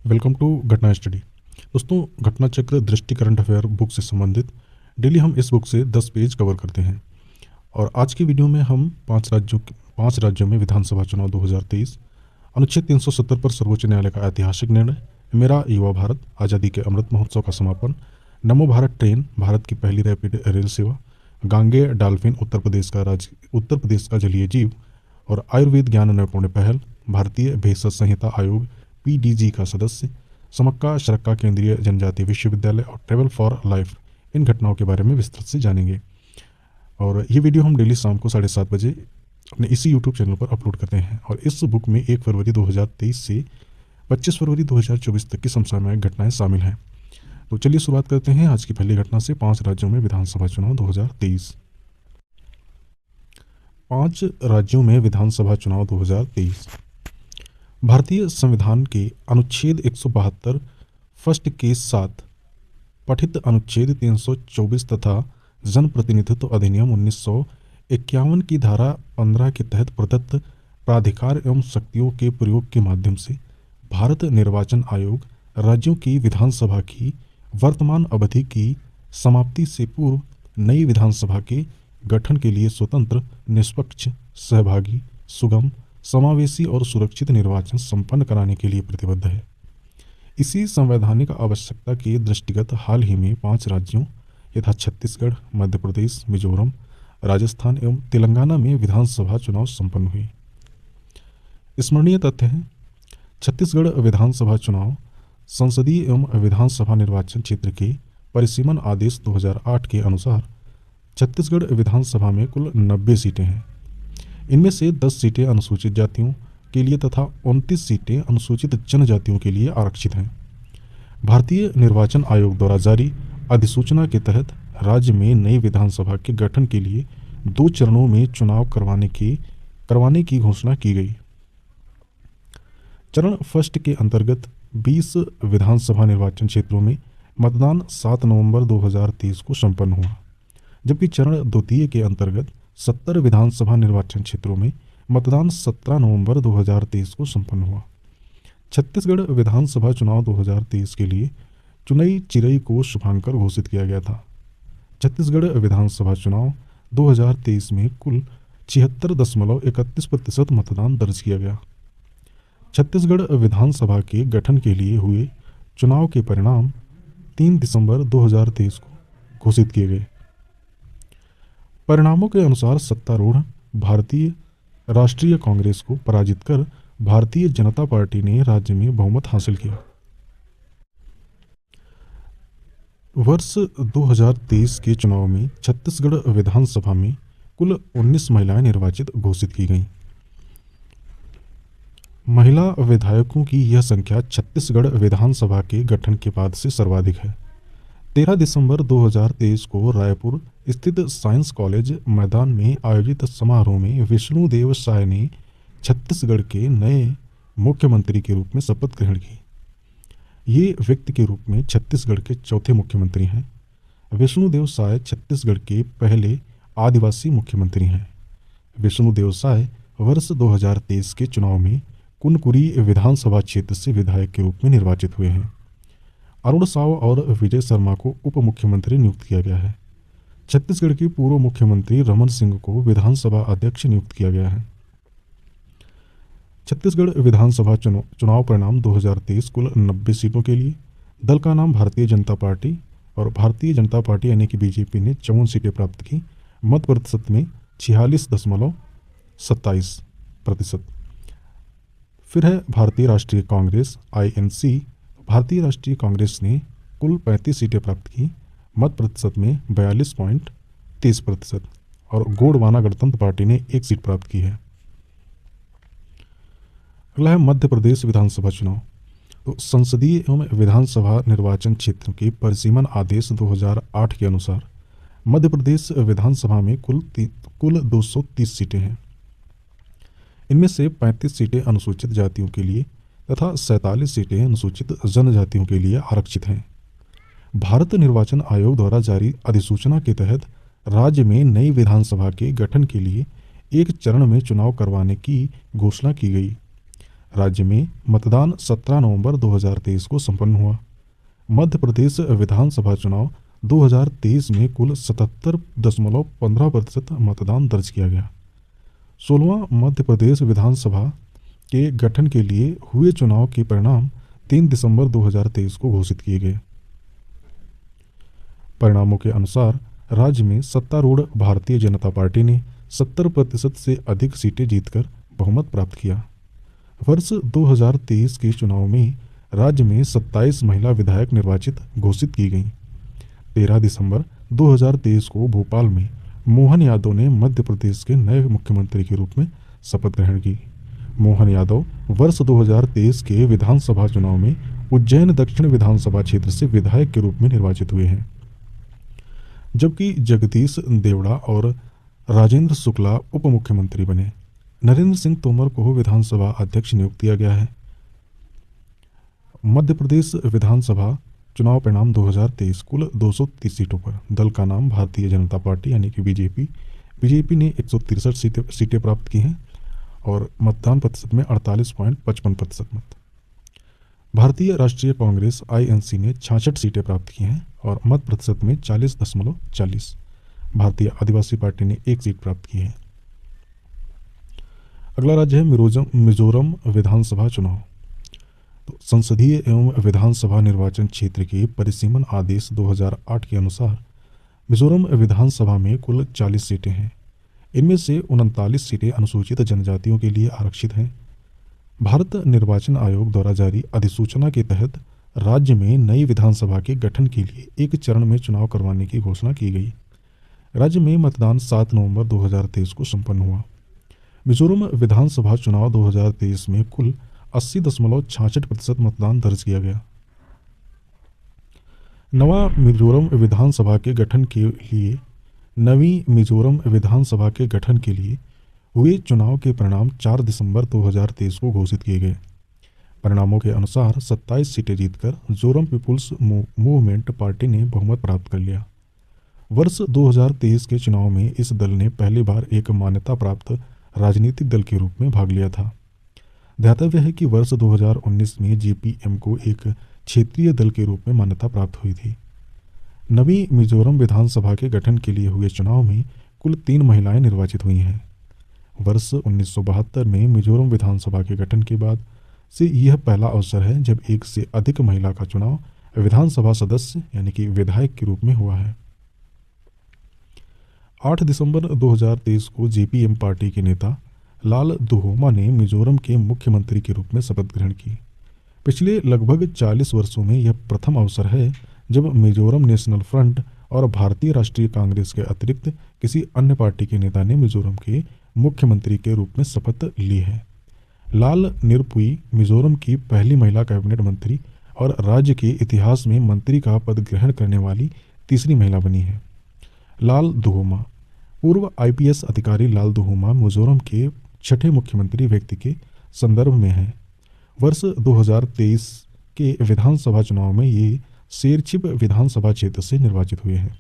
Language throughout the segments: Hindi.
वेलकम टू घटना स्टडी। दोस्तों, घटना चक्र दृष्टि करंट अफेयर बुक से संबंधित डेली हम इस बुक से 10 पेज कवर करते हैं। और आज की वीडियो में हम पांच राज्यों में विधानसभा चुनाव 2023, अनुच्छेद 370 पर सर्वोच्च न्यायालय का ऐतिहासिक निर्णय, मेरा युवा भारत, आज़ादी के अमृत महोत्सव का समापन, नमो भारत ट्रेन, भारत की पहली रैपिड रेल सेवा, गांगे डॉल्फिन, उत्तर प्रदेश का जलीय जीव, और आयुर्वेद ज्ञान नैपुण्य पहल, भारतीय भेषज संहिता आयोग PDG का सदस्य, समक्का शरक्का केंद्रीय जनजातीय विश्वविद्यालय और ट्रेवल फॉर लाइफ, इन घटनाओं के बारे में विस्तृत से जानेंगे। और ये वीडियो हम डेली शाम को 7:30 बजे अपने इसी यूट्यूब चैनल पर अपलोड करते हैं। और इस बुक में 1 फरवरी 2023 से 25 फरवरी 2024 तक की समसामयिक घटनाएं शामिल हैं। तो चलिए शुरुआत करते हैं आज की पहली घटना से। 5 राज्यों में विधानसभा चुनाव 2023। 5 राज्यों में विधानसभा चुनाव 2023। भारतीय संविधान के अनुच्छेद 172 फर्स्ट के साथ पठित अनुच्छेद 324 तथा जनप्रतिनिधित्व अधिनियम 1951 की धारा 15 के तहत प्रदत्त प्राधिकार एवं शक्तियों के प्रयोग के माध्यम से भारत निर्वाचन आयोग राज्यों की विधानसभा की वर्तमान अवधि की समाप्ति से पूर्व नई विधानसभा के गठन के लिए स्वतंत्र, निष्पक्ष, सहभागी, सुगम, समावेशी और सुरक्षित निर्वाचन संपन्न कराने के लिए प्रतिबद्ध है। इसी संवैधानिक आवश्यकता के दृष्टिगत हाल ही में 5 राज्यों यथा छत्तीसगढ़, मध्य प्रदेश, मिजोरम, राजस्थान एवं तेलंगाना में विधानसभा चुनाव संपन्न हुए। स्मरणीय तथ्य है, छत्तीसगढ़ विधानसभा चुनाव संसदीय एवं विधानसभा निर्वाचन क्षेत्र के परिसीमन आदेश 2008 के अनुसार छत्तीसगढ़ विधानसभा में कुल 90 सीटें हैं। इनमें से 10 सीटें अनुसूचित जातियों के लिए तथा 29 सीटें अनुसूचित जनजातियों के लिए आरक्षित हैं। भारतीय निर्वाचन आयोग द्वारा जारी अधिसूचना के तहत राज्य में नई विधानसभा के गठन के लिए 2 चरणों में चुनाव करवाने की घोषणा की गई। चरण फर्स्ट के अंतर्गत 20 विधानसभा निर्वाचन क्षेत्रों में मतदान 7 नवंबर 2023 को संपन्न हुआ, जबकि चरण द्वितीय के अंतर्गत 70 विधानसभा निर्वाचन क्षेत्रों में मतदान 17 नवंबर 2023 को संपन्न हुआ। छत्तीसगढ़ विधानसभा चुनाव 2023 के लिए चुनई चिरई को शुभांकर घोषित किया गया था। छत्तीसगढ़ विधानसभा चुनाव 2023 में कुल 76.31% मतदान दर्ज किया गया। छत्तीसगढ़ विधानसभा के गठन के लिए हुए चुनाव के परिणाम 3 दिसंबर 2023 को घोषित किए गए। परिणामों के अनुसार सत्तारूढ़ भारतीय राष्ट्रीय कांग्रेस को पराजित कर भारतीय जनता पार्टी ने राज्य में बहुमत हासिल किया। वर्ष 2023 के चुनाव में छत्तीसगढ़ विधानसभा में कुल 19 महिलाएं निर्वाचित घोषित की गईं। महिला विधायकों की यह संख्या छत्तीसगढ़ विधानसभा के गठन के बाद से सर्वाधिक है। 13 दिसंबर 2023 को रायपुर स्थित साइंस कॉलेज मैदान में आयोजित समारोह में विष्णुदेव साय ने छत्तीसगढ़ के नए मुख्यमंत्री के रूप में शपथ ग्रहण की। ये व्यक्ति के रूप में छत्तीसगढ़ के चौथे मुख्यमंत्री हैं। विष्णुदेव साय छत्तीसगढ़ के पहले आदिवासी मुख्यमंत्री हैं। विष्णुदेव साय वर्ष 2023 के चुनाव में कुनकुरी विधानसभा क्षेत्र से विधायक के रूप में निर्वाचित हुए हैं। अरुण साव और विजय शर्मा को उप मुख्यमंत्री नियुक्त किया गया है। छत्तीसगढ़ के पूर्व मुख्यमंत्री रमन सिंह को विधानसभा अध्यक्ष नियुक्त किया गया है। छत्तीसगढ़ विधानसभा चुनाव परिणाम 2023 कुल 90 सीटों के लिए दल का नाम भारतीय जनता पार्टी, और भारतीय जनता पार्टी यानी कि बीजेपी ने 54 सीटें प्राप्त की। मत प्रतिशत में 46.27%। फिर है भारतीय राष्ट्रीय कांग्रेस INC। भारतीय राष्ट्रीय कांग्रेस ने कुल 35 सीटें प्राप्त की, मत प्रतिशत में 42.23%। और गोंडवाना गणतंत्र पार्टी ने 1 सीट प्राप्त की है। अगला है मध्य प्रदेश विधानसभा चुनाव। तो संसदीय एवं विधानसभा निर्वाचन क्षेत्र के परिसीमन आदेश 2008 के अनुसार मध्य प्रदेश विधानसभा में कुल 230 सीटें हैं। इनमें से 35 सीटें अनुसूचित जातियों के लिए तथा 47 सीटें अनुसूचित जनजातियों के लिए आरक्षित हैं। भारत निर्वाचन आयोग द्वारा जारी अधिसूचना के तहत राज्य में नई विधानसभा के गठन के लिए 1 चरण में चुनाव करवाने की घोषणा की गई। राज्य में मतदान 17 नवंबर 2023 को संपन्न हुआ। मध्य प्रदेश विधानसभा चुनाव 2023 में कुल 77.15% मतदान दर्ज किया गया। 16वां मध्य प्रदेश विधानसभा के गठन के लिए हुए चुनाव के परिणाम 3 दिसंबर 2023 को घोषित किए गए। परिणामों के अनुसार राज्य में सत्तारूढ़ भारतीय जनता पार्टी ने 70% से अधिक सीटें जीतकर बहुमत प्राप्त किया। वर्ष 2023 के चुनाव में राज्य में 27 महिला विधायक निर्वाचित घोषित की गईं। 13 दिसंबर 2023 को भोपाल में मोहन यादव ने मध्य प्रदेश के नए मुख्यमंत्री के रूप में शपथ ग्रहण की। मोहन यादव वर्ष 2023 के विधानसभा चुनाव में उज्जैन दक्षिण विधानसभा क्षेत्र से विधायक के रूप में निर्वाचित हुए हैं, जबकि जगदीश देवड़ा और राजेंद्र शुक्ला उप मुख्यमंत्री बने। नरेंद्र सिंह तोमर को विधानसभा अध्यक्ष नियुक्त किया गया है। मध्य प्रदेश विधानसभा चुनाव परिणाम 2023 कुल 230 सीटों पर दल का नाम भारतीय जनता पार्टी यानी कि बीजेपी ने 163 सीटें प्राप्त की हैं और मतदान प्रतिशत में 48.55% मत। भारतीय राष्ट्रीय कांग्रेस INC ने 66 सीटें प्राप्त की हैं और मत प्रतिशत में 40.40। भारतीय आदिवासी पार्टी ने 1 सीट प्राप्त की है। अगला राज्य है मिजोरम विधानसभा चुनाव। तो संसदीय एवं विधानसभा निर्वाचन क्षेत्र के परिसीमन आदेश 2008 के अनुसार मिजोरम विधानसभा में कुल 40 सीटें हैं। इनमें से 39 सीटें अनुसूचित जनजातियों के लिए आरक्षित हैं। भारत निर्वाचन आयोग द्वारा जारी अधिसूचना के तहत राज्य में नई विधानसभा के गठन के लिए एक चरण में चुनाव करवाने की घोषणा की गई। राज्य में मतदान 7 नवंबर 2023 को संपन्न हुआ। मिजोरम विधानसभा चुनाव 2023 में कुल 80.66% मतदान दर्ज किया गया। नवी मिजोरम विधानसभा के गठन के लिए हुए चुनाव के परिणाम 4 दिसंबर 2023 को घोषित किए गए। परिणामों के अनुसार 27 सीटें जीतकर जोरम पीपुल्स मूवमेंट पार्टी ने बहुमत प्राप्त कर लिया। वर्ष 2023 के चुनाव में इस दल ने पहली बार एक मान्यता प्राप्त राजनीतिक दल के रूप में भाग लिया था। ध्यातव्य है कि वर्ष 2019 में JPM को एक क्षेत्रीय दल के रूप में मान्यता प्राप्त हुई थी। नवी मिजोरम विधानसभा के गठन के लिए हुए चुनाव में कुल 3 महिलाएं निर्वाचित हुई हैं। वर्ष 1972 में मिजोरम विधानसभा के गठन के बाद से यह पहला अवसर है जब एक से अधिक महिला का चुनाव विधानसभा सदस्य यानी कि विधायक के रूप में हुआ है। 8 दिसंबर 2023 को JPM पार्टी के नेता लाल दुहोमा ने मिजोरम के मुख्यमंत्री के रूप में शपथ ग्रहण की। पिछले लगभग 40 वर्षों में यह प्रथम अवसर है जब मिजोरम नेशनल फ्रंट और भारतीय राष्ट्रीय कांग्रेस के अतिरिक्त किसी अन्य पार्टी के नेता ने मिजोरम के मुख्यमंत्री के रूप में शपथ ली है। लाल निरपुई मिजोरम की पहली महिला कैबिनेट मंत्री और राज्य के इतिहास में मंत्री का पद ग्रहण करने वाली तीसरी महिला बनी है। लाल दुहोमा पूर्व IPS अधिकारी लाल दुहोमा मिजोरम के 6ठे मुख्यमंत्री व्यक्ति के संदर्भ में है। वर्ष 2023 के विधानसभा चुनाव में ये शेरछिप विधानसभा क्षेत्र से निर्वाचित हुए हैं।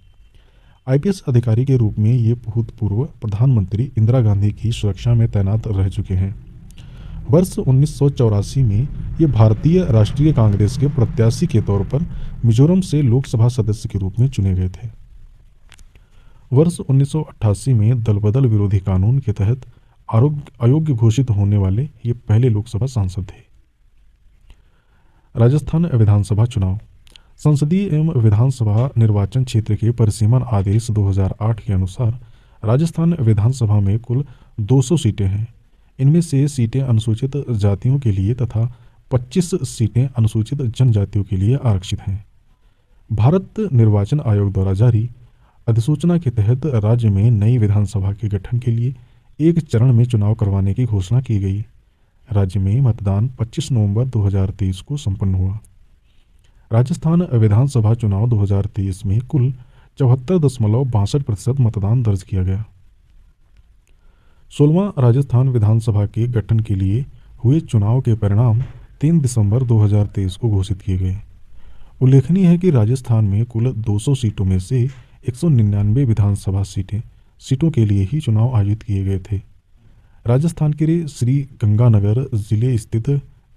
IPS अधिकारी के रूप में ये भूतपूर्व प्रधानमंत्री इंदिरा गांधी की सुरक्षा में तैनात रह चुके हैं। वर्ष 1984 में ये भारतीय राष्ट्रीय कांग्रेस के प्रत्याशी के तौर पर मिजोरम से लोकसभा सदस्य के रूप में चुने गए थे। वर्ष 1988 में दल बदल विरोधी कानून के तहत अयोग्य घोषित होने वाले ये पहले लोकसभा सांसद थे। राजस्थान विधानसभा चुनाव। संसदीय एवं विधानसभा निर्वाचन क्षेत्र के परिसीमन आदेश 2008 के अनुसार राजस्थान विधानसभा में कुल 200 सीटें हैं। इनमें से सीटें अनुसूचित जातियों के लिए तथा 25 सीटें अनुसूचित जनजातियों के लिए आरक्षित हैं। भारत निर्वाचन आयोग द्वारा जारी अधिसूचना के तहत राज्य में नई विधानसभा के गठन के लिए एक चरण में चुनाव करवाने की घोषणा की गई। राज्य में मतदान 25 नवंबर 2023 को संपन्न हुआ। राजस्थान विधानसभा चुनाव 2023 में कुल 74.62% मतदान दर्ज किया गया। 16वां राजस्थान विधानसभा के गठन के लिए हुए चुनाव के परिणाम 3 दिसंबर 2023 को घोषित किए गए। उल्लेखनीय है कि राजस्थान में कुल 200 सीटों में से 199 विधानसभा सीटों के लिए ही चुनाव आयोजित किए गए थे। राजस्थान के श्री गंगानगर जिले स्थित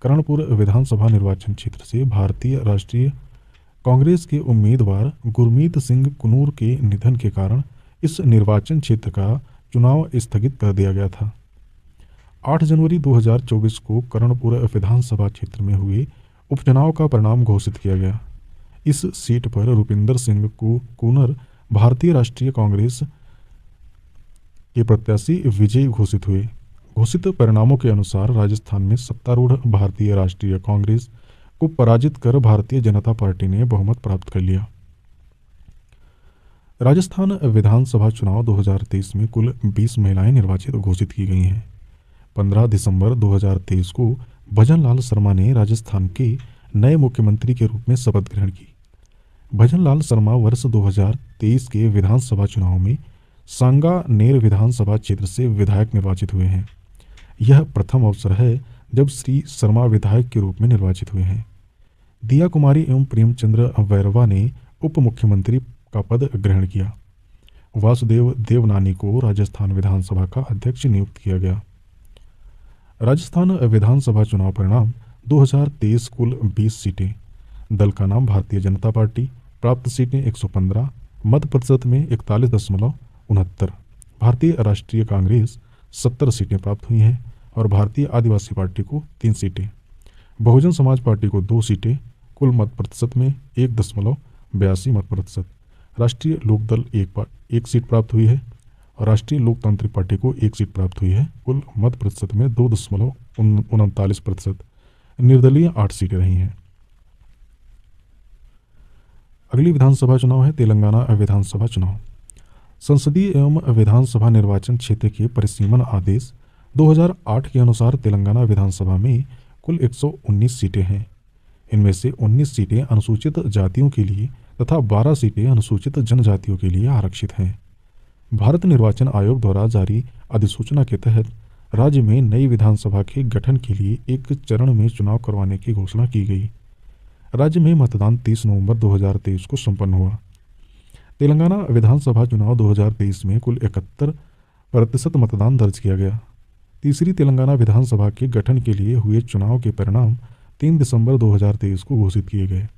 कर्णपुर विधानसभा निर्वाचन क्षेत्र से भारतीय राष्ट्रीय कांग्रेस के उम्मीदवार गुरमीत सिंह कुनूर के निधन के कारण इस निर्वाचन क्षेत्र का चुनाव स्थगित कर दिया गया था। 8 जनवरी 2024 को कर्णपुर विधानसभा क्षेत्र में हुए उपचुनाव का परिणाम घोषित किया गया। इस सीट पर रुपिंदर सिंह कुनर भारतीय राष्ट्रीय कांग्रेस के प्रत्याशी विजयी घोषित हुए। घोषित परिणामों के अनुसार राजस्थान में सत्तारूढ़ भारतीय राष्ट्रीय कांग्रेस को पराजित कर भारतीय जनता पार्टी ने बहुमत प्राप्त कर लिया। राजस्थान विधानसभा चुनाव 2023 में कुल 20 महिलाएं निर्वाचित घोषित की गई हैं। 15 दिसंबर 2023 को भजनलाल शर्मा ने राजस्थान के नए मुख्यमंत्री के रूप में शपथ ग्रहण की। भजनलाल शर्मा वर्ष 2023 के विधानसभा चुनाव में सांगानेर विधानसभा क्षेत्र से विधायक निर्वाचित हुए हैं। यह प्रथम अवसर है जब श्री शर्मा विधायक के रूप में निर्वाचित हुए हैं। दिया कुमारी एवं प्रेमचंद्र वैरवा ने उप मुख्यमंत्री का पद ग्रहण किया। वासुदेव देवनानी को राजस्थान विधानसभा का अध्यक्ष नियुक्त किया गया। राजस्थान विधानसभा चुनाव परिणाम 2023 कुल 20 सीटें, दल का नाम भारतीय जनता पार्टी, प्राप्त सीटें 115, मत प्रतिशत में 41.69, भारतीय राष्ट्रीय कांग्रेस 70 सीटें प्राप्त हुई हैं और भारतीय आदिवासी पार्टी को 3 सीटें, बहुजन समाज पार्टी को 2 सीटें, कुल मत प्रतिशत में 1.82 मत प्रतिशत, राष्ट्रीय लोकदल एक सीट प्राप्त हुई है और राष्ट्रीय लोकतांत्रिक पार्टी को 1 सीट प्राप्त हुई है, कुल मत प्रतिशत में 2.39%, निर्दलीय 8 सीटें रही हैं। अगली विधानसभा चुनाव है तेलंगाना विधानसभा चुनाव। संसदीय एवं विधानसभा निर्वाचन क्षेत्र के परिसीमन आदेश 2008 के अनुसार तेलंगाना विधानसभा में कुल 119 सीटें हैं। इनमें से 19 सीटें अनुसूचित जातियों के लिए तथा 12 सीटें अनुसूचित जनजातियों के लिए आरक्षित हैं। भारत निर्वाचन आयोग द्वारा जारी अधिसूचना के तहत राज्य में नई विधानसभा के गठन के लिए एक चरण में चुनाव करवाने की घोषणा की गई। राज्य में मतदान 30 नवंबर 2023 को संपन्न हुआ। तेलंगाना विधानसभा चुनाव 2023 में कुल 71% मतदान दर्ज किया गया। तीसरी तेलंगाना विधानसभा के गठन के लिए हुए चुनाव के परिणाम 3 दिसंबर 2023 को घोषित किए गए।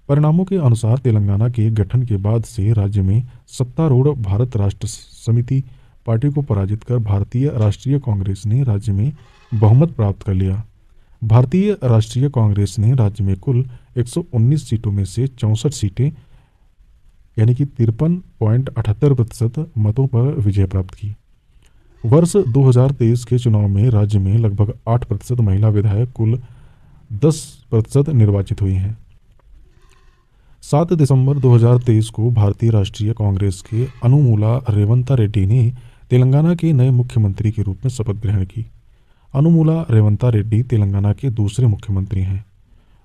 परिणामों के अनुसार तेलंगाना के गठन के बाद से राज्य में सत्तारूढ़ भारत राष्ट्र समिति पार्टी को पराजित कर भारतीय राष्ट्रीय कांग्रेस ने राज्य में बहुमत प्राप्त कर लिया। भारतीय राष्ट्रीय कांग्रेस ने राज्य में कुल 119 सीटों में से 64 सीटें यानी कि 53.78% मतों पर विजय प्राप्त की। वर्ष 2023 के चुनाव में राज्य में लगभग 8% महिला विधायक कुल 10% निर्वाचित हुई हैं। 7 दिसंबर 2023 को भारतीय राष्ट्रीय कांग्रेस के अनुमूला रेवंता रेड्डी ने तेलंगाना के नए मुख्यमंत्री के रूप में शपथ ग्रहण की। अनुमूला रेवंता रेड्डी तेलंगाना के दूसरे मुख्यमंत्री हैं।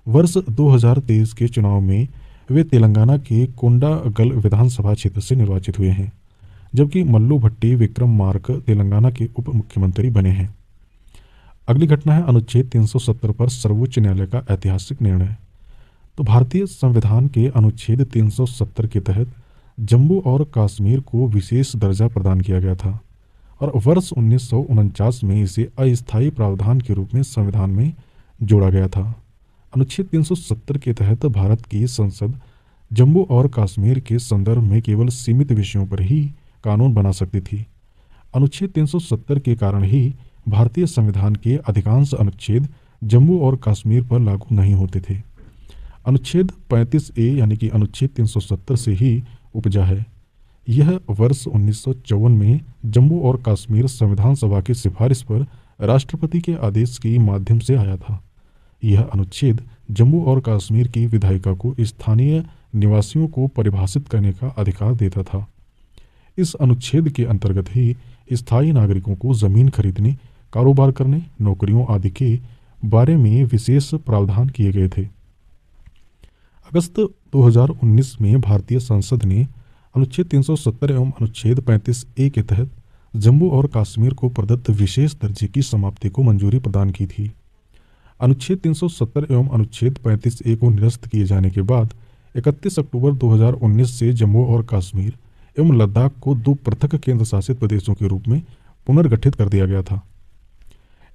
वर्ष 2023 के चुनाव में वे तेलंगाना के कोंडागल विधानसभा क्षेत्र से निर्वाचित हुए हैं, जबकि मल्लू भट्टी विक्रमार्क तेलंगाना के उप मुख्यमंत्री बने हैं। अगली घटना है अनुच्छेद 370 पर सर्वोच्च न्यायालय का ऐतिहासिक निर्णय। तो भारतीय संविधान के अनुच्छेद 370 के तहत जम्मू और कश्मीर को विशेष दर्जा प्रदान किया गया था और वर्ष 1949 में इसे अस्थायी प्रावधान के रूप में संविधान में जोड़ा गया था। अनुच्छेद 370 के तहत भारत की संसद जम्मू और कश्मीर के संदर्भ में केवल सीमित विषयों पर ही कानून बना सकती थी। अनुच्छेद 370 के कारण ही भारतीय संविधान के अधिकांश अनुच्छेद जम्मू और कश्मीर पर लागू नहीं होते थे। अनुच्छेद 35A यानी कि अनुच्छेद 370 से ही उपजा है। यह वर्ष 1954 में जम्मू और कश्मीर संविधान सभा की सिफारिश पर राष्ट्रपति के आदेश के माध्यम से आया था। यह अनुच्छेद जम्मू और कश्मीर की विधायिका को स्थानीय निवासियों को परिभाषित करने का अधिकार देता था। इस अनुच्छेद के अंतर्गत ही स्थायी नागरिकों को जमीन खरीदने, कारोबार करने, नौकरियों आदि के बारे में विशेष प्रावधान किए गए थे। अगस्त 2019 में भारतीय संसद ने अनुच्छेद 370 एवं अनुच्छेद 35A के तहत जम्मू और कश्मीर को प्रदत्त विशेष दर्जे की समाप्ति को मंजूरी प्रदान की थी। अनुच्छेद 370 एवं अनुच्छेद 35A को निरस्त किए जाने के बाद 31 अक्टूबर 2019 से जम्मू और कश्मीर एवं लद्दाख को 2 पृथक केंद्र शासित प्रदेशों के रूप में पुनर्गठित कर दिया गया था।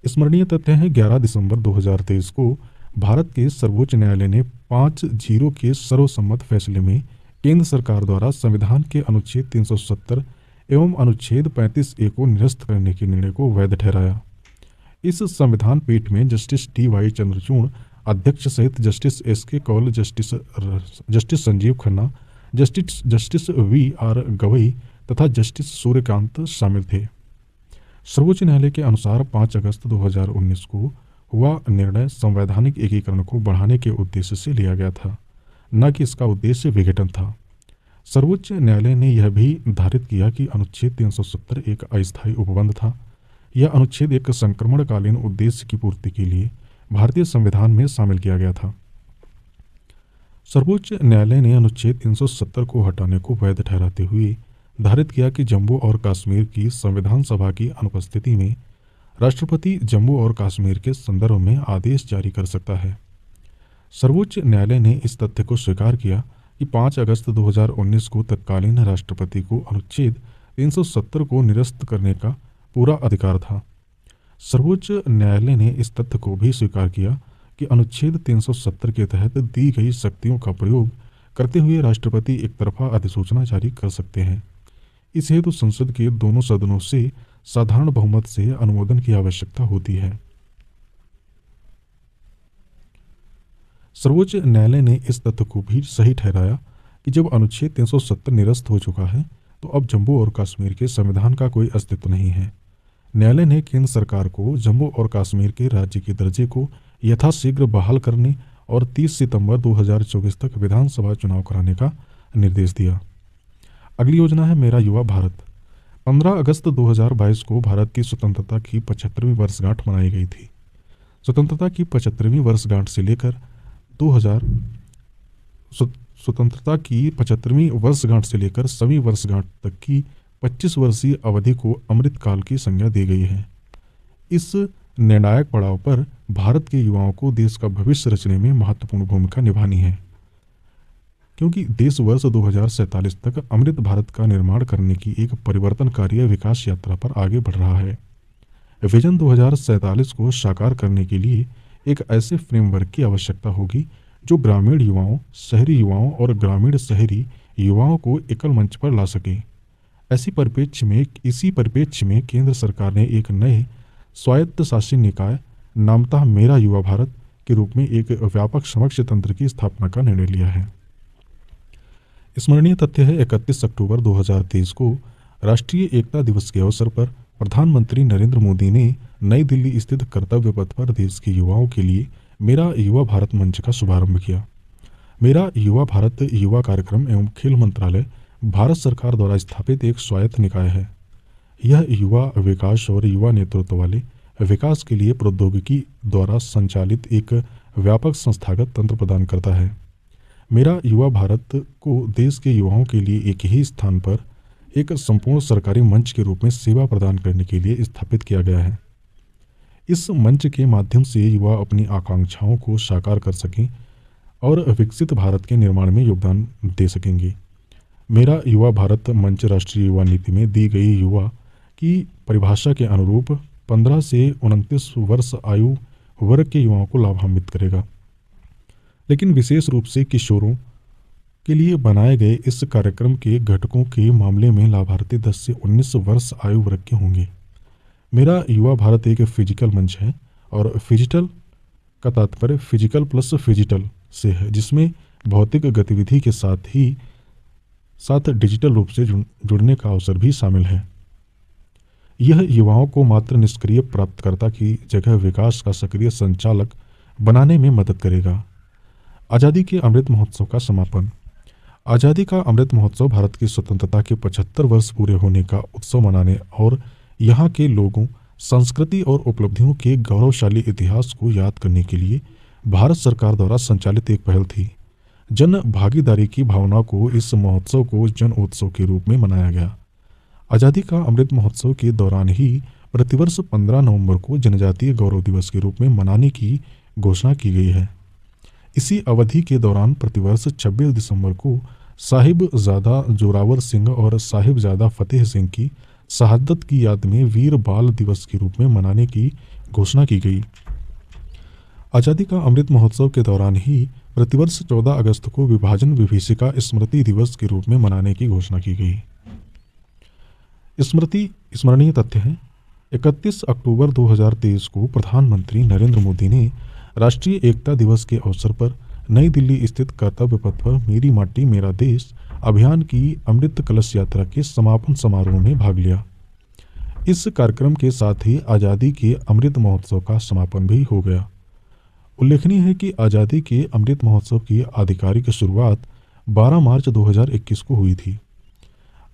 स्मरणीय तथ्य है 11 दिसंबर 2023 को भारत के सर्वोच्च न्यायालय ने 5-0 के सर्वसम्मत फैसले में केंद्र सरकार द्वारा संविधान के अनुच्छेद 370 एवं अनुच्छेद 35A को निरस्त करने के निर्णय को वैध ठहराया। इस संविधान पीठ में जस्टिस DY चंद्रचूड़ अध्यक्ष सहित justice SK Kaul, justice Sanjiv Khanna, justice VR Gavai तथा जस्टिस सूर्यकांत शामिल थे। सर्वोच्च न्यायालय के अनुसार 5 अगस्त 2019 को हुआ निर्णय संवैधानिक एकीकरण को बढ़ाने के उद्देश्य से लिया गया था, न कि इसका उद्देश्य विघटन था। सर्वोच्च न्यायालय ने यह भी धारित किया कि अनुच्छेद 370 एक अस्थायी उपबंध था। यह अनुच्छेद एक संक्रमणकालीन उद्देश्य की पूर्ति के लिए भारतीय संविधान में शामिल किया गया था। सर्वोच्च न्यायालय ने अनुच्छेद 370 को हटाने को वैध ठहराते हुए धारित किया कि जम्मू और कश्मीर की संविधान सभा की अनुपस्थिति में राष्ट्रपति जम्मू और कश्मीर के संदर्भ में आदेश जारी कर सकता है। सर्वोच्च न्यायालय ने इस तथ्य को स्वीकार किया कि 5 अगस्त 2019 को तत्कालीन राष्ट्रपति को अनुच्छेद 370 को निरस्त करने का पूरा अधिकार था। सर्वोच्च न्यायालय ने इस तथ्य को भी स्वीकार किया कि अनुच्छेद 370 के तहत दी गई शक्तियों का प्रयोग करते हुए राष्ट्रपति एक तरफा अधिसूचना जारी कर सकते हैं। इस हेतु संसद के दोनों सदनों से साधारण बहुमत से अनुमोदन की आवश्यकता होती है। सर्वोच्च न्यायालय ने इस तथ्य को भी सही ठहराया कि जब अनुच्छेद 370 निरस्त हो चुका है तो अब जम्मू और कश्मीर के संविधान का कोई अस्तित्व नहीं है। न्यायालय ने केंद्र सरकार को जम्मू और कश्मीर के राज्य के दर्जे को यथाशीघ्र बहाल करने और 30 सितंबर 2024 तक विधानसभा चुनाव कराने का निर्देश दिया। अगली योजना है मेरा युवा भारत। 15 अगस्त 2022 को भारत की स्वतंत्रता की 75वीं वर्षगांठ मनाई गई थी। स्वतंत्रता की 75वीं वर्षगांठ से लेकर स्वतंत्रता की 75वीं वर्षगांठ से लेकर 100वीं वर्षगांठ तक की 25 वर्षीय अवधि को अमृतकाल की संज्ञा दी गई है। इस निर्णायक पड़ाव पर भारत के युवाओं को देश का भविष्य रचने में महत्वपूर्ण भूमिका निभानी है, क्योंकि देश वर्ष 2047 तक अमृत भारत का निर्माण करने की एक परिवर्तनकारी विकास यात्रा पर आगे बढ़ रहा है। विजन 2047 को साकार करने के लिए एक ऐसे फ्रेमवर्क की आवश्यकता होगी जो ग्रामीण युवाओं, शहरी युवाओं और ग्रामीण शहरी युवाओं को एकल मंच पर ला सके। इसी परिप्रेक्ष्य में केंद्र सरकार ने एक नए स्वायत्त शासी निकाय नामतः मेरा युवा भारत के रूप में एक व्यापक समक्ष तंत्र की स्थापना का निर्णय लिया है। स्मरणीय तथ्य है 31 अक्टूबर 2023 को राष्ट्रीय एकता दिवस के अवसर पर प्रधानमंत्री नरेंद्र मोदी ने नई दिल्ली स्थित कर्तव्य पथ पर देश के युवाओं के लिए मेरा युवा भारत मंच का शुभारंभ किया। मेरा युवा भारत युवा कार्यक्रम एवं खेल मंत्रालय भारत सरकार द्वारा स्थापित एक स्वायत्त निकाय है। यह युवा विकास और युवा नेतृत्व वाले विकास के लिए प्रौद्योगिकी द्वारा संचालित एक व्यापक संस्थागत तंत्र प्रदान करता है। मेरा युवा भारत को देश के युवाओं के लिए एक ही स्थान पर एक संपूर्ण सरकारी मंच के रूप में सेवा प्रदान करने के लिए स्थापित किया गया है। इस मंच के माध्यम से युवा अपनी आकांक्षाओं को साकार कर सकें और विकसित भारत के निर्माण में योगदान दे सकेंगे। मेरा युवा भारत मंच राष्ट्रीय युवा नीति में दी गई युवा की परिभाषा के अनुरूप 15 से 29 वर्ष आयु वर्ग के युवाओं को लाभान्वित करेगा, लेकिन विशेष रूप से किशोरों के लिए बनाए गए इस कार्यक्रम के घटकों के मामले में लाभार्थी 10 से 19 वर्ष आयु वर्ग के होंगे। मेरा युवा भारत एक फिजिकल मंच है और फिजिटल का तात्पर्य फिजिकल प्लस फिजिटल से है, जिसमें भौतिक गतिविधि के साथ डिजिटल रूप से जुड़ने का अवसर भी शामिल है। यह युवाओं को मात्र निष्क्रिय प्राप्तकर्ता की जगह विकास का सक्रिय संचालक बनाने में मदद करेगा। आज़ादी के अमृत महोत्सव का समापन। आज़ादी का अमृत महोत्सव भारत की स्वतंत्रता के 75 वर्ष पूरे होने का उत्सव मनाने और यहाँ के लोगों, संस्कृति और उपलब्धियों के गौरवशाली इतिहास को याद करने के लिए भारत सरकार द्वारा संचालित एक पहल थी। जन भागीदारी की भावना को इस महोत्सव को जन उत्सव के रूप में मनाया गया। आज़ादी का अमृत महोत्सव के दौरान ही प्रतिवर्ष 15 नवंबर को जनजातीय गौरव दिवस के रूप में मनाने की घोषणा की गई है। इसी अवधि के दौरान प्रतिवर्ष 26 दिसंबर को साहिबजादा जोरावर सिंह और साहिबजादा फतेह सिंह की शहादत की याद में वीर बाल दिवस के रूप में मनाने की घोषणा की गई। आज़ादी का अमृत महोत्सव के दौरान ही प्रतिवर्ष 14 अगस्त को विभाजन विभीषिका स्मृति दिवस के रूप में मनाने की घोषणा की गई। स्मरणीय तथ्य है, 31 अक्टूबर 2023 को प्रधानमंत्री नरेंद्र मोदी ने राष्ट्रीय एकता दिवस के अवसर पर नई दिल्ली स्थित कर्तव्य पथ पर मेरी माटी मेरा देश अभियान की अमृत कलश यात्रा के समापन समारोह में भाग लिया। इस कार्यक्रम के साथ ही आज़ादी के अमृत महोत्सव का समापन भी हो गया। उल्लेखनीय है कि आज़ादी के अमृत महोत्सव की आधिकारिक शुरुआत 12 मार्च 2021 को हुई थी।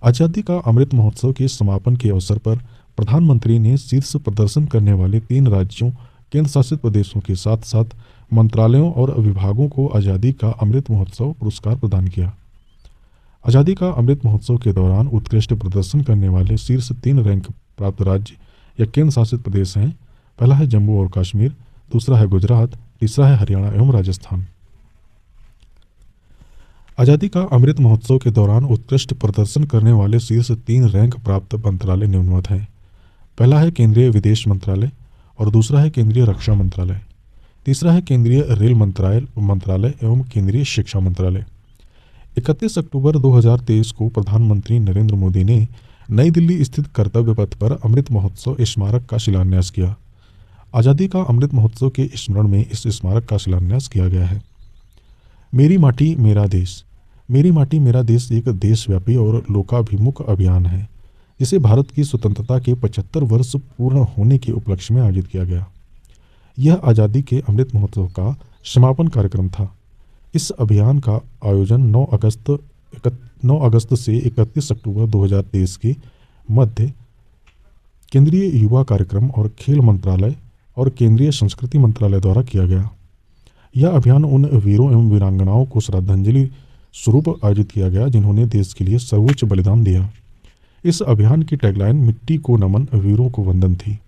आज़ादी का अमृत महोत्सव के समापन के अवसर पर प्रधानमंत्री ने शीर्ष प्रदर्शन करने वाले 3 राज्यों, केंद्र शासित प्रदेशों के साथ साथ मंत्रालयों और विभागों को आज़ादी का अमृत महोत्सव पुरस्कार प्रदान किया। आज़ादी का अमृत महोत्सव के दौरान उत्कृष्ट प्रदर्शन करने वाले शीर्ष 3 रैंक प्राप्त राज्य या केंद्र शासित प्रदेश हैं। पहला है जम्मू और कश्मीर, दूसरा है गुजरात, तीसरा है हरियाणा एवं राजस्थान। आज़ादी का अमृत महोत्सव के दौरान उत्कृष्ट प्रदर्शन करने वाले शीर्ष 3 रैंक प्राप्त मंत्रालय निम्नवत हैं। पहला है केंद्रीय विदेश मंत्रालय और दूसरा है केंद्रीय रक्षा मंत्रालय, तीसरा है केंद्रीय रेल मंत्रालय एवं केंद्रीय शिक्षा मंत्रालय। 31 अक्टूबर 2023 को प्रधानमंत्री नरेंद्र मोदी ने नई दिल्ली स्थित कर्तव्य पथ पर अमृत महोत्सव स्मारक का शिलान्यास किया। आज़ादी का अमृत महोत्सव के स्मरण में इस स्मारक का शिलान्यास किया गया है। मेरी माटी मेरा देश। मेरी माटी मेरा देश एक देशव्यापी और लोकाभिमुख अभियान है, जिसे भारत की स्वतंत्रता के 75 वर्ष पूर्ण होने के उपलक्ष्य में आयोजित किया गया। यह आज़ादी के अमृत महोत्सव का समापन कार्यक्रम था। इस अभियान का आयोजन 9 अगस्त से 31 अक्टूबर 2023 के मध्य केंद्रीय युवा कार्यक्रम और खेल मंत्रालय और केंद्रीय संस्कृति मंत्रालय द्वारा किया गया। यह अभियान उन वीरों एवं वीरांगनाओं को श्रद्धांजलि स्वरूप आयोजित किया गया जिन्होंने देश के लिए सर्वोच्च बलिदान दिया। इस अभियान की टैगलाइन मिट्टी को नमन, वीरों को वंदन थी।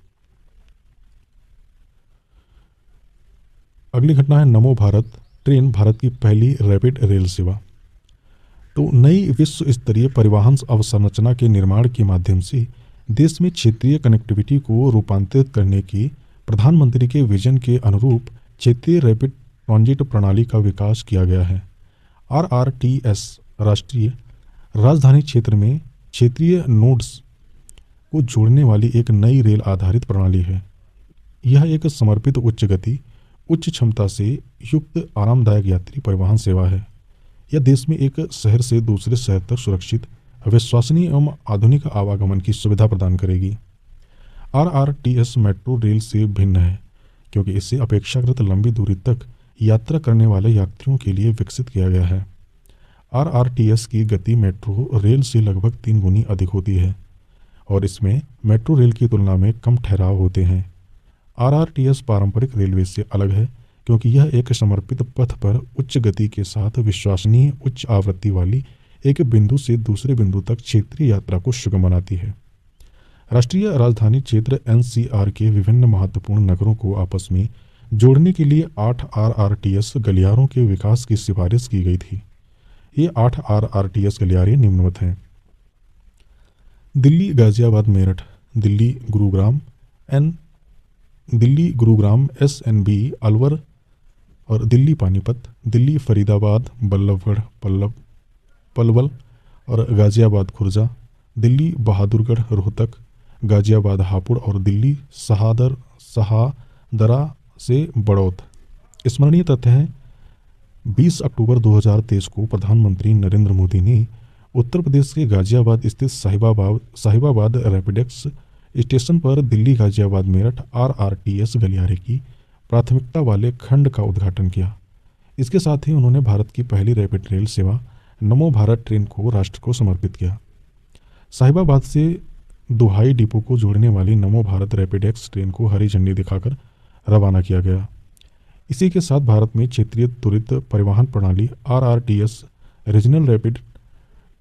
अगली घटना है नमो भारत ट्रेन, भारत की पहली रैपिड रेल सेवा। तो नई विश्व स्तरीय परिवहन अवसंरचना के निर्माण के माध्यम से देश में क्षेत्रीय कनेक्टिविटी को रूपांतरित करने की प्रधानमंत्री के विजन के अनुरूप क्षेत्रीय रैपिड ट्रांजिट प्रणाली का विकास किया गया है। RRTS राष्ट्रीय राजधानी क्षेत्र में क्षेत्रीय नोड्स को जोड़ने वाली एक नई रेल आधारित प्रणाली है। यह एक समर्पित उच्च गति, उच्च क्षमता से युक्त आरामदायक यात्री परिवहन सेवा है। यह देश में एक शहर से दूसरे शहर तक सुरक्षित, विश्वसनीय एवं आधुनिक आवागमन की सुविधा प्रदान करेगी। RRTS मेट्रो रेल से भिन्न है क्योंकि इसे अपेक्षाकृत लंबी दूरी तक यात्रा करने वाले यात्रियों के लिए विकसित किया गया है। RRTS की गति मेट्रो रेल से लगभग 3 गुनी अधिक होती है और इसमें मेट्रो रेल की तुलना में कम ठहराव होते हैं। RRTS पारंपरिक रेलवे से अलग है क्योंकि यह एक समर्पित पथ पर उच्च गति के साथ विश्वसनीय उच्च आवृत्ति वाली एक बिंदु से दूसरे बिंदु तक क्षेत्रीय यात्रा को सुगम बनाती है। राष्ट्रीय राजधानी क्षेत्र NCR के विभिन्न महत्वपूर्ण नगरों को आपस में जोड़ने के लिए 8 RRTS गलियारों के विकास की सिफारिश की गई थी। ये 8 RRTS गलियारें निम्नवत हैं। दिल्ली गाजियाबाद मेरठ, दिल्ली गुरुग्राम SNB अलवर और दिल्ली पानीपत, दिल्ली फरीदाबाद बल्लभगढ़ पलवल और गाजियाबाद खुर्जा, दिल्ली बहादुरगढ़ रोहतक, गाजियाबाद हापुड़ और दिल्ली शहादरा से बड़ौत। स्मरणीय तथ्य है, 20 अक्टूबर 2023 को प्रधानमंत्री नरेंद्र मोदी ने उत्तर प्रदेश के गाजियाबाद स्थित साहिबाबाद रैपिडेक्स स्टेशन पर दिल्ली गाजियाबाद मेरठ RRTS गलियारे की प्राथमिकता वाले खंड का उद्घाटन किया। इसके साथ ही उन्होंने भारत की पहली रैपिड रेल सेवा नमो भारत ट्रेन को राष्ट्र को समर्पित किया। साहिबाबाद से दुहाई डिपो को जोड़ने वाली नमो भारत रैपिडेक्स ट्रेन को हरी झंडी दिखाकर रवाना किया गया। इसी के साथ भारत में क्षेत्रीय त्वरित परिवहन प्रणाली RRTS regional rapid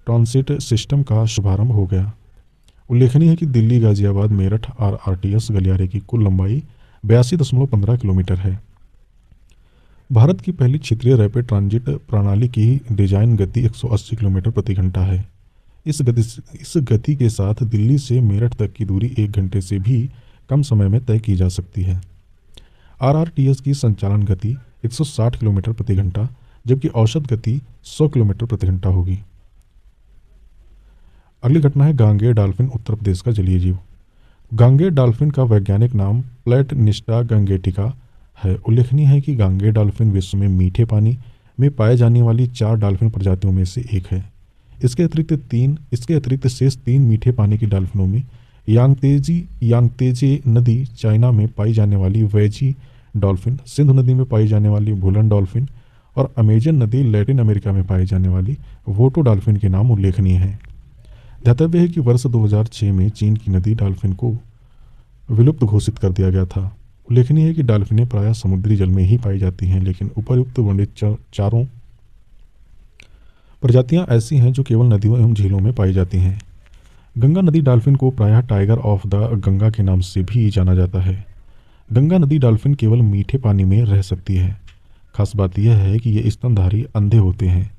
transit system का शुभारंभ हो गया। उल्लेखनीय है कि दिल्ली गाजियाबाद मेरठ RRTS गलियारे की कुल लंबाई 82.15 किलोमीटर है। भारत की पहली क्षेत्रीय रैपिड ट्रांजिट प्रणाली की डिजाइन गति 180 किलोमीटर प्रति घंटा है। इस गति के साथ दिल्ली से मेरठ तक की दूरी 1 घंटे से भी कम समय में तय की जा सकती है। आरआरटीएस की संचालन गति 160 किलोमीटर प्रति घंटा, जबकि औसत गति 100 किलोमीटर प्रति घंटा होगी। अगली घटना है गांगेय डॉल्फिन उत्तर प्रदेश का जलीय जीव। गांगेय डॉल्फिन का वैज्ञानिक नाम प्लेटनिस्टा गंगेटिका है। उल्लेखनीय है कि गांगेय डॉल्फिन विश्व में मीठे पानी में पाए जाने वाली 4 डॉल्फिन प्रजातियों में से एक है। इसके अतिरिक्त शेष 3 मीठे पानी की डॉल्फिनों में यांगतेजे नदी चाइना में पाई जाने वाली वैजी डॉल्फिन, सिंधु नदी में पाई जाने वाली भूलन डॉल्फिन और अमेजन नदी लैटिन अमेरिका में पाई जाने वाली वोटो डॉल्फिन के नाम उल्लेखनीय हैं। ध्यातव्य है कि वर्ष 2006 में चीन की नदी डॉल्फिन को विलुप्त घोषित कर दिया गया था। उल्लेखनीय है कि डॉल्फिनें प्रायः समुद्री जल में ही पाई जाती हैं, लेकिन उपर्युक्त वर्णित 4 प्रजातियां ऐसी हैं जो केवल नदियों एवं झीलों में पाई जाती हैं। गंगा नदी डॉल्फिन को प्रायः टाइगर ऑफ द गंगा के नाम से भी जाना जाता है। गंगा नदी डॉल्फिन केवल मीठे पानी में रह सकती है। खास बात यह है कि ये स्तनधारी अंधे होते हैं,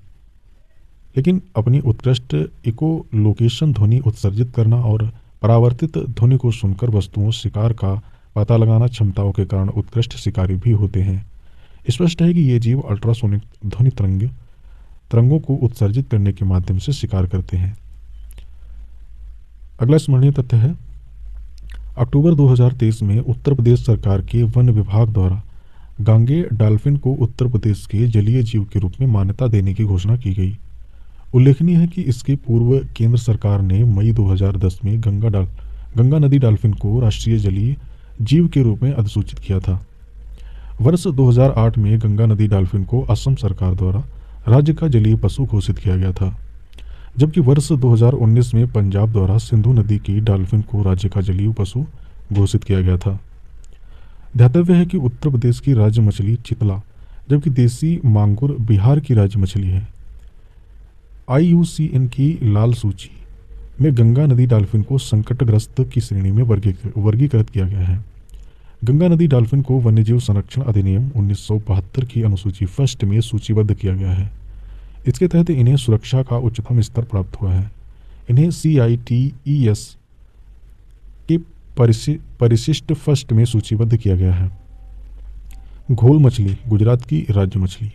लेकिन अपनी उत्कृष्ट इकोलोकेशन ध्वनि उत्सर्जित करना और परावर्तित ध्वनि को सुनकर वस्तुओं शिकार का पता लगाना क्षमताओं के कारण उत्कृष्ट शिकारी भी होते हैं। स्पष्ट है कि ये जीव अल्ट्रासोनिक ध्वनि तरंगों को उत्सर्जित करने के माध्यम से शिकार करते हैं। अगला स्मरणीय तथ्य है, अक्टूबर 2023 में उत्तर प्रदेश सरकार के वन विभाग द्वारा गांगेय डॉल्फिन को उत्तर प्रदेश के जलीय जीव के रूप में मान्यता देने की घोषणा की गई। उल्लेखनीय है कि इसके पूर्व केंद्र सरकार ने मई 2010 में गंगा नदी डॉल्फिन को राष्ट्रीय जलीय जीव के रूप में अधिसूचित किया था। वर्ष 2008 में गंगा नदी डॉल्फिन को असम सरकार द्वारा राज्य का जलीय पशु घोषित किया गया था, जबकि वर्ष 2019 में पंजाब द्वारा सिंधु नदी की डॉल्फिन को राज्य का जलीय पशु घोषित किया गया था। ध्यातव्य है कि उत्तर प्रदेश की राज्य मछली चितला, जबकि देसी मांगुर बिहार की राज्य मछली है। IUCN की लाल सूची में गंगा नदी डॉल्फिन को संकटग्रस्त की श्रेणी में वर्गीकृत किया गया है। गंगा नदी डॉल्फिन को वन्यजीव संरक्षण अधिनियम 1972 की अनुसूची फर्स्ट में सूचीबद्ध किया गया है। इसके तहत इन्हें सुरक्षा का उच्चतम स्तर प्राप्त हुआ है। इन्हें CITES के परिशिष्ट फर्स्ट में सूचीबद्ध किया गया है। घोल मछली गुजरात की राज्य मछली।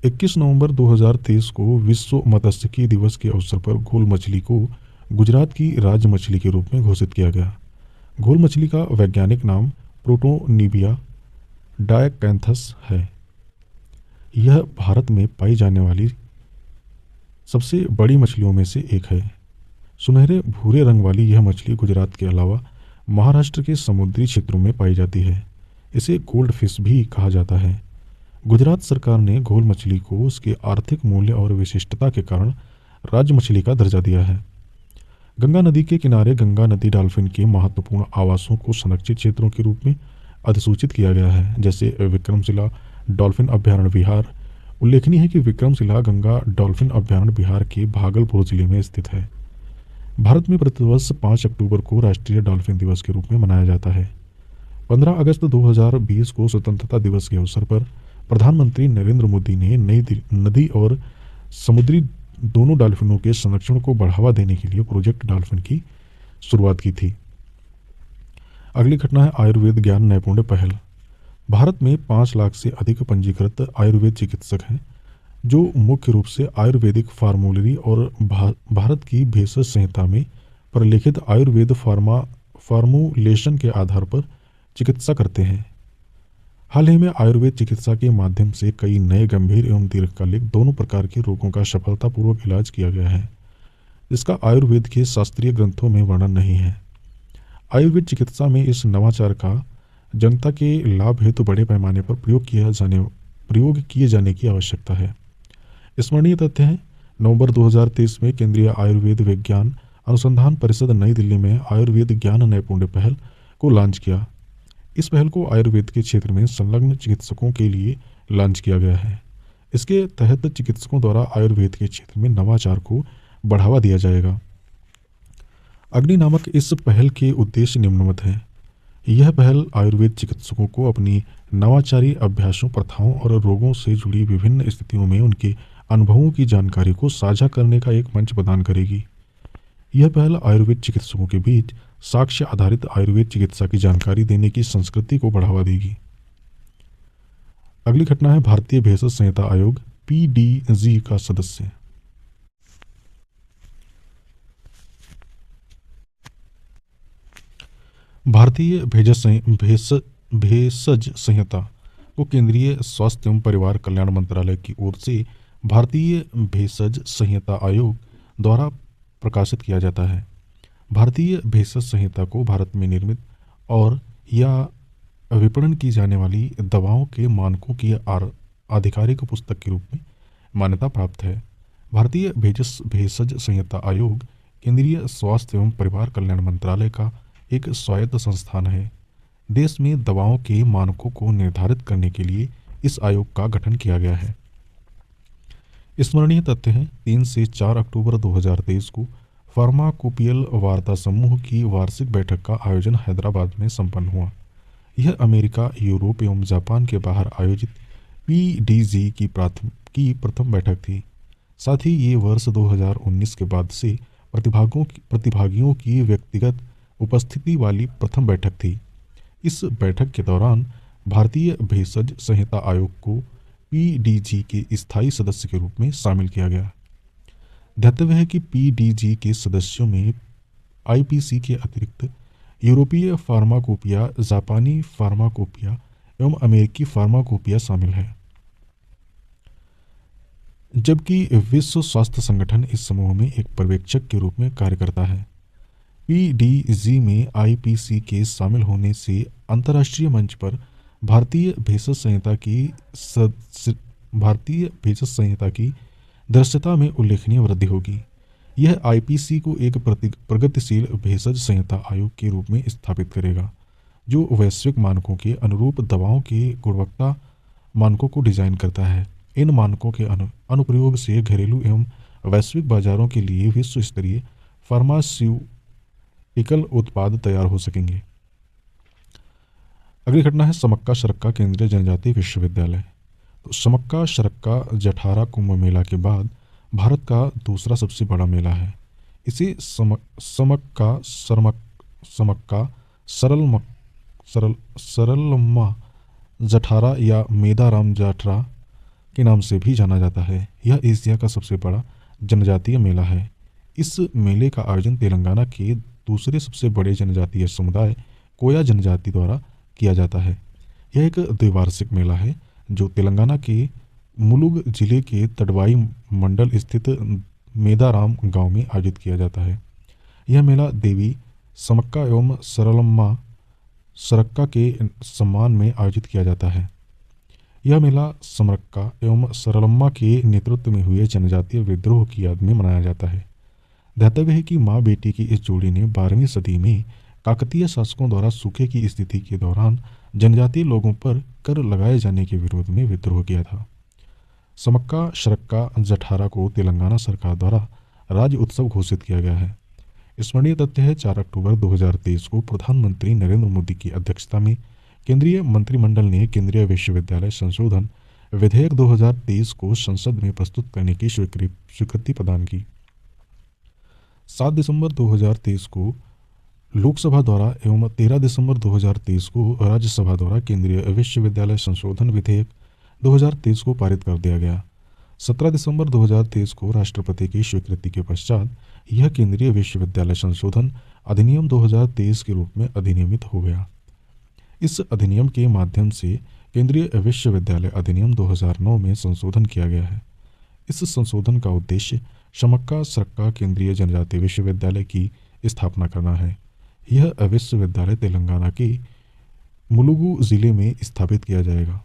21 नवंबर 2023 को विश्व मत्स्यिकी दिवस के अवसर पर घोल मछली को गुजरात की राज्य मछली के रूप में घोषित किया गया। घोल मछली का वैज्ञानिक नाम प्रोटोनिबिया डायकैंथस है। यह भारत में पाई जाने वाली सबसे बड़ी मछलियों में से एक है। सुनहरे भूरे रंग वाली यह मछली गुजरात के अलावा महाराष्ट्र के समुद्री क्षेत्रों में पाई जाती है। इसे गोल्ड फिश भी कहा जाता है। गुजरात सरकार ने घोल मछली को उसके आर्थिक मूल्य और विशिष्टता के कारण राज्य मछली का दर्जा दिया है। गंगा नदी के किनारे गंगा नदी डॉल्फिन के महत्वपूर्ण आवासों को संरक्षित क्षेत्रों के रूप में अधिसूचित किया गया है, जैसे विक्रमशिला डॉल्फिन अभ्यारण्य बिहार। उल्लेखनीय है कि विक्रमशिला गंगा डॉल्फिन अभ्यारण्य बिहार के भागलपुर जिले में स्थित है। भारत में प्रतिवर्ष 5 अक्टूबर को राष्ट्रीय डॉल्फिन दिवस के रूप में मनाया जाता है। 15 अगस्त 2020 को स्वतंत्रता दिवस के अवसर पर प्रधानमंत्री नरेंद्र मोदी ने नदी और समुद्री दोनों डॉल्फिनों के संरक्षण को बढ़ावा देने के लिए प्रोजेक्ट डॉल्फिन की शुरुआत की थी। अगली घटना है आयुर्वेद ज्ञान नैपुण्य पहल। भारत में 5 लाख से अधिक पंजीकृत आयुर्वेद चिकित्सक हैं, जो मुख्य रूप से आयुर्वेदिक फार्मूलरी और भारत की भेषज संहिता में प्रलेखित आयुर्वेद फार्मूलेशन के आधार पर चिकित्सा करते हैं। हाल ही में आयुर्वेद चिकित्सा के माध्यम से कई नए गंभीर एवं दीर्घकालिक दोनों प्रकार के रोगों का सफलतापूर्वक इलाज किया गया है, जिसका आयुर्वेद के शास्त्रीय ग्रंथों में वर्णन नहीं है। आयुर्वेद चिकित्सा में इस नवाचार का जनता के लाभ हेतु बड़े पैमाने पर प्रयोग किए जाने की आवश्यकता है। स्मरणीय तथ्य है, नवंबर 2023 में केंद्रीय आयुर्वेद विज्ञान अनुसंधान परिषद नई दिल्ली में आयुर्वेद ज्ञान नैपुण्य पहल को लॉन्च किया। इस पहल को आयुर्वेद के क्षेत्र में संलग्न चिकित्सकों के लिए लॉन्च किया गया है। इसके तहत चिकित्सकों द्वारा आयुर्वेद के क्षेत्र में नवाचार को बढ़ावा दिया जाएगा। अग्नि नामक इस पहल के उद्देश्य निम्नवत हैं। यह पहल आयुर्वेद चिकित्सकों को अपनी नवाचारी अभ्यासों, प्रथाओं और रोगों से जुड़ी विभिन्न स्थितियों में उनके अनुभवों की जानकारी को साझा करने का एक मंच प्रदान करेगी। यह पहल आयुर्वेद चिकित्सकों के बीच साक्ष्य आधारित आयुर्वेद चिकित्सा की जानकारी देने की संस्कृति को बढ़ावा देगी। अगली घटना है भारतीय भेषज संहिता आयोग पीडीजी का सदस्य। भारतीय भेषज संहिता को केंद्रीय स्वास्थ्य एवं परिवार कल्याण मंत्रालय की ओर से भारतीय भेषज संहिता आयोग द्वारा प्रकाशित किया जाता है। भारतीय भेषज संहिता को भारत में निर्मित और या विपणन की जाने वाली दवाओं के मानकों की आधिकारिक पुस्तक के रूप में मान्यता प्राप्त है। भारतीय भेषज संहिता आयोग केंद्रीय स्वास्थ्य एवं परिवार कल्याण मंत्रालय का एक स्वायत्त संस्थान है। देश में दवाओं के मानकों को निर्धारित करने के लिए इस आयोग का गठन किया गया है। स्मरणीय तथ्य हैं, 3 से 4 अक्टूबर 2023 को फार्माकोपियल वार्ता समूह की वार्षिक बैठक का आयोजन हैदराबाद में संपन्न हुआ। यह अमेरिका, यूरोप एवं जापान के बाहर आयोजित पीडीजी की प्रथम बैठक थी। साथ ही ये वर्ष 2019 के बाद से प्रतिभागियों की व्यक्तिगत उपस्थिति वाली प्रथम बैठक थी। इस बैठक के दौरान भारतीय भेषज संहिता आयोग को पीडीजी के स्थायी सदस्य के रूप में शामिल किया गया। ध्यातव्य है कि पीडीजी के सदस्यों में आईपीसी के अतिरिक्त यूरोपीय फार्माकोपिया, जापानी फार्माकोपिया एवं अमेरिकी फार्माकोपिया शामिल है, जबकि विश्व स्वास्थ्य संगठन इस समूह में एक पर्यवेक्षक के रूप में कार्य करता है। पीडीजी में आईपीसी के शामिल होने से अंतर्राष्ट्रीय मंच पर भारतीय भेषज संहिता की दृश्यता में उल्लेखनीय वृद्धि होगी। यह आईपीसी को एक प्रगतिशील भेषज संहिता आयोग के रूप में स्थापित करेगा, जो वैश्विक मानकों के अनुरूप दवाओं के गुणवत्ता मानकों को डिजाइन करता है। इन मानकों के अनुप्रयोग से घरेलू एवं वैश्विक बाजारों के लिए विश्व स्तरीय फार्मास्यूटिकल उत्पाद तैयार हो सकेंगे। अगली घटना है समक्का शरक्का केंद्रीय जनजातीय विश्वविद्यालय। तो समक्का शरक्का जठारा कुंभ मेला के बाद भारत का दूसरा सबसे बड़ा मेला है। इसे समक्का सरलम्मा जठारा या मेदाराम जाटरा के नाम से भी जाना जाता है। यह एशिया का सबसे बड़ा जनजातीय मेला है। इस मेले का आयोजन तेलंगाना के दूसरे सबसे बड़े जनजातीय समुदाय कोया जनजाति द्वारा किया जाता है। यह एक द्विवार्षिक मेला है जो तेलंगाना के मुलुगु जिले के तडवाई मंडल स्थित मेदाराम गांव में आयोजित किया जाता है। यह मेला देवी समक्का एवं सरलम्मा शरक्का के सम्मान में आयोजित किया जाता है। यह मेला समक्का एवं सरलम्मा के नेतृत्व में हुए जनजातीय विद्रोह की याद में मनाया जाता है। ध्यातव्य है कि माँ बेटी की इस जोड़ी ने 12वीं सदी में काकतीय शासकों द्वारा सूखे की स्थिति के दौरान जनजातीय लोगों पर कर लगाए जाने के विरोध में विद्रोह किया था। समक्का शरक्का जठारा को तेलंगाना सरकार द्वारा राज्य उत्सव घोषित किया गया है। स्मरणीय तथ्य है, 4 अक्टूबर 2023 को प्रधानमंत्री नरेंद्र मोदी की अध्यक्षता में केंद्रीय मंत्रिमंडल ने केंद्रीय विश्वविद्यालय संशोधन विधेयक 2023 को संसद में प्रस्तुत करने की स्वीकृति प्रदान की। 7 दिसंबर 2023 को लोकसभा द्वारा एवं 13 दिसंबर 2023 को राज्यसभा द्वारा केंद्रीय विश्वविद्यालय संशोधन विधेयक 2023 को पारित कर दिया गया। 17 दिसंबर 2023 को राष्ट्रपति की स्वीकृति के पश्चात यह केंद्रीय विश्वविद्यालय संशोधन अधिनियम 2023 के रूप में अधिनियमित हो गया। इस अधिनियम के माध्यम से केंद्रीय विश्वविद्यालय अधिनियम 2009 में संशोधन किया गया है। इस संशोधन का उद्देश्य समक्का शरक्का केंद्रीय जनजातीय विश्वविद्यालय की स्थापना करना है। यह विश्वविद्यालय तेलंगाना के मुलुगु जिले में स्थापित किया जाएगा।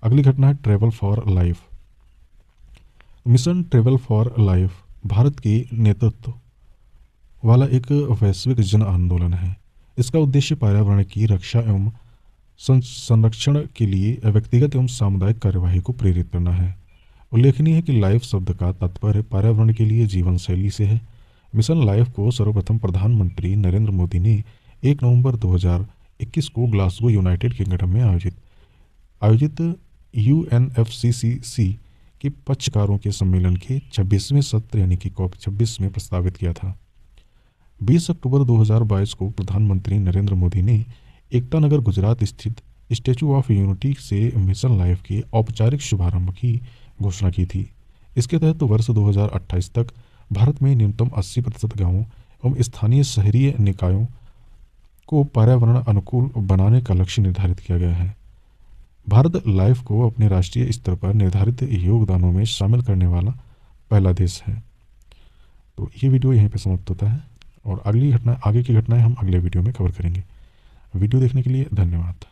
अगली घटना है travel for life. Mission travel for life Bharat के नेतृत्व वाला एक वैश्विक जन आंदोलन है। इसका उद्देश्य पर्यावरण की रक्षा एवं संरक्षण के लिए व्यक्तिगत एवं सामुदायिक कार्यवाही को प्रेरित करना है। उल्लेखनीय है कि लाइफ शब्द का तात्पर्य पर्यावरण के लिए जीवन शैली से है। मिशन लाइफ को सर्वप्रथम प्रधानमंत्री नरेंद्र मोदी ने 1 नवंबर 2021 को ग्लासगो यूनाइटेड किंगडम में आयोजित UNFCCC के पक्षकारों के सम्मेलन के 26वें सत्र यानी कि COP26 में प्रस्तावित किया था। 20 अक्टूबर 2022 को प्रधानमंत्री नरेंद्र मोदी ने एकता नगर गुजरात स्थित स्टैचू ऑफ यूनिटी से मिशन लाइफ के औपचारिक शुभारंभ की घोषणा की थी। इसके तहत वर्ष 2028 तक भारत में न्यूनतम 80% गाँवों एवं स्थानीय शहरी निकायों को पर्यावरण अनुकूल बनाने का लक्ष्य निर्धारित किया गया है। भारत लाइफ को अपने राष्ट्रीय स्तर पर निर्धारित योगदानों में शामिल करने वाला पहला देश है। तो ये वीडियो यहीं पे समाप्त होता है और आगे की घटनाएं हम अगले वीडियो में कवर करेंगे। वीडियो देखने के लिए धन्यवाद।